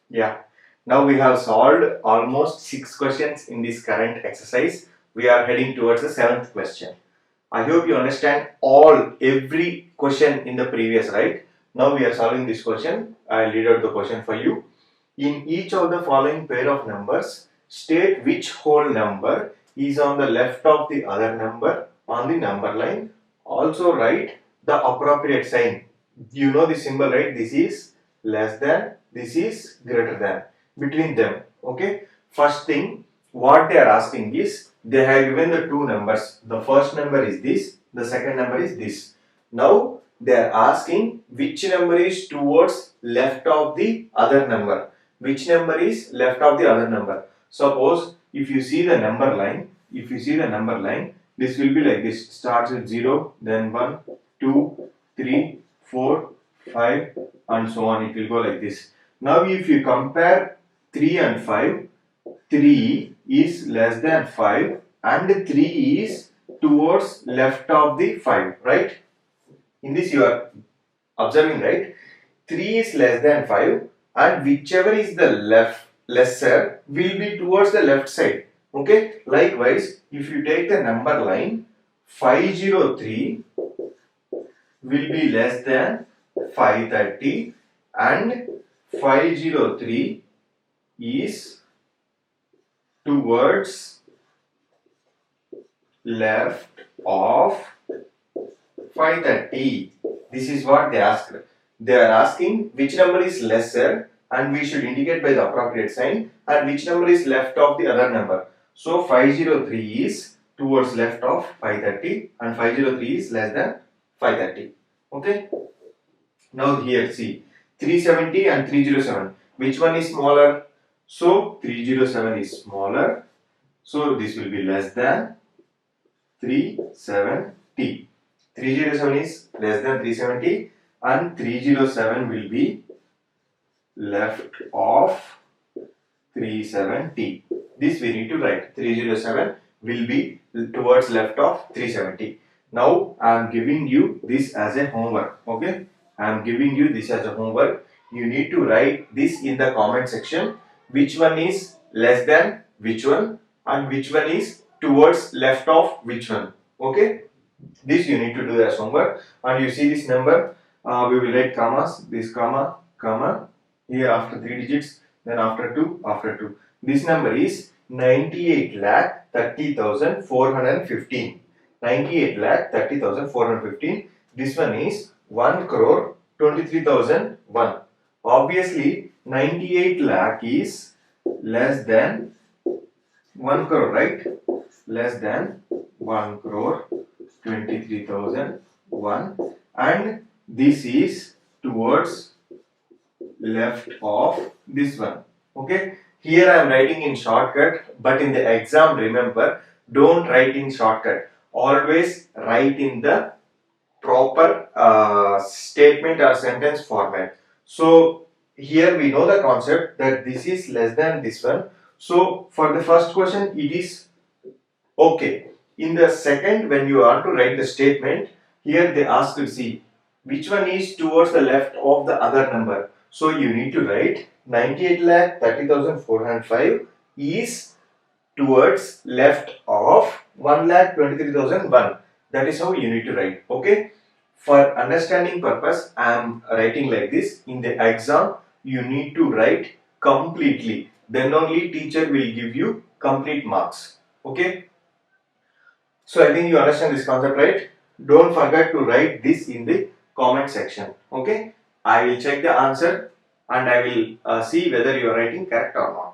Yeah. Now we have solved almost 6 questions in this current exercise. We are heading towards the 7th question. I hope you understand every question in the previous, right? Now we are solving this question. I'll read out the question for you. In each of the following pair of numbers, state which whole number is on the left of the other number on the number line. Also write the appropriate sign. You know the symbol, right? This is less than, this is greater than. Between them, okay? First thing, what they are asking is, they have given the two numbers. The first number is this, the second number is this. Now, they are asking which number is towards left of the other number. Which number is left of the other number. Suppose if you see the number line, this will be like this. Starts with 0, then 1, 2, 3, 4, 5 and so on. It will go like this. Now if you compare 3 and 5, 3 is less than 5 and 3 is towards left of the 5, right? In this you are observing, right? 3 is less than 5 and whichever is the lesser will be towards the left side. Okay, likewise if you take the number line, 503 will be less than 530 and 503 is towards left of 530. This is what they asked. They are asking which number is lesser and we should indicate by the appropriate sign, and which number is left of the other number. So 503 is towards left of 530 and 503 is less than 530. Okay. Now here see 370 and 307. Which one is smaller? So 307 is smaller. So this will be less than 370. 307 is less than 370 and 307 will be left of 370. This we need to write. 307 will be towards left of 370. Now I am giving you this as a homework. Okay, I am giving you this as a homework. You need to write this in the comment section. Which one is less than which one and which one is towards left of which one. Okay, this you need to do as homework. And you see this number, we will write commas, this comma, comma, here after 3 digits, then after 2, after 2. This number is 98,30,415. 98,30,415. This one is 1,23,001. Obviously, 98 lakh is less than 1 crore, right? Less than 1 crore 23,001, and this is towards left of this one. Okay, here I am writing in shortcut, but in the exam, remember, don't write in shortcut. Always write in the proper statement or sentence format. So here we know the concept that this is less than this one. So for the first question it is okay. In the second, when you want to write the statement, here they ask to see which one is towards the left of the other number. So you need to write 98,30,405 is towards left of 1,23,001. That is how you need to write. Okay. For understanding purpose, I am writing like this. In the exam, you need to write completely. Then only teacher will give you complete marks. Okay. So I think you understand this concept, right? Don't forget to write this in the comment section. Okay. I will check the answer and I will see whether you are writing correct or not.